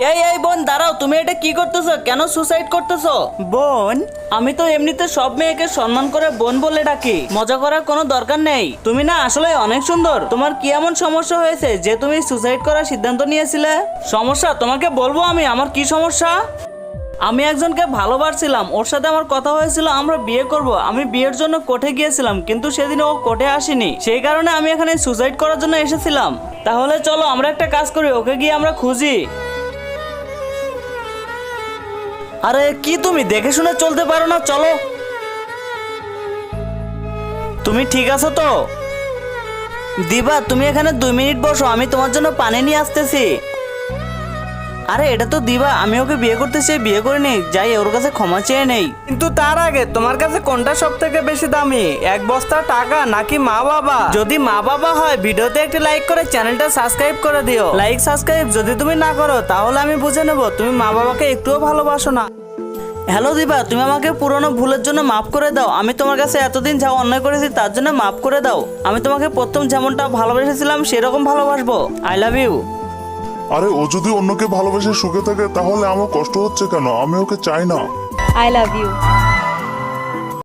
এই এই বোন দাঁড়াও, তুমি এটা কি করতেছো? কেন সুসাইড করতেছো? বোন, আমি তো এমনিতে সব মেয়েকে সম্মান করে বোন বলে ডাকি, মজা করার কোনো দরকার নেই। তুমি না আসলে অনেক সুন্দর। তোমার কি এমন সমস্যা হয়েছে যে তুমি সুসাইড করার সিদ্ধান্ত নিয়েছিলে? সমস্যা তোমাকে বলবো আমি, আমার কি সমস্যা। আমি একজনকে ভালোবাসছিলাম, ওর সাথে আমার কথা হয়েছিল আমরা বিয়ে করব। আমি বিয়ের জন্য কোর্টে গিয়েছিলাম, কিন্তু সেদিন ও কোর্টে আসেনি, সেই কারণে আমি এখানে সুসাইড করার জন্য এসেছিলাম। তাহলে চলো আমরা একটা কাজ করি, ওকে গিয়ে আমরা খুঁজি। আরে কি তুমি দেখে শুনে চলতে পারো না? চলো। তুমি ঠিক আছো তো? দিবা তুমি এখানে 2 মিনিট বসো, আমি তোমার জন্য পানি নিয়ে আসতেছি। আরে এটা তো দিবা, আমি ওকে বিয়ে করতে চাই, বিয়ে করে নেই, যাই ওর কাছে ক্ষমা চেয়ে নেই। কিন্তু তার আগে তোমার কাছে কোনটা সব থেকে বেশি দামি, এক বস্তা টাকা নাকি মা বাবা? যদি মা বাবা হয় ভিডিওতে একটি লাইক করে চ্যানেলটা সাবস্ক্রাইব করে দিও। লাইক সাবস্ক্রাইব যদি তুমি না করো তাহলে আমি বুঝে নেব তুমি মা বাবাকে একটুও ভালোবাসো না। হ্যালো দিবা, তুমি আমাকে পুরনো ভুলের জন্য মাফ করে দাও। আমি তোমার কাছে এতদিন যা অন্যায় করেছি তার জন্য মাফ করে দাও। আমি তোমাকে প্রথম যেমনটা ভালোবেসেছিলাম সেরকম ভালোবাসবো। I love you. আরে ও যদি অন্যকে ভালোবেসে সুখে থাকে তাহলে আমার কষ্ট হচ্ছে কেন? আমি ওকে চাই না। I love you.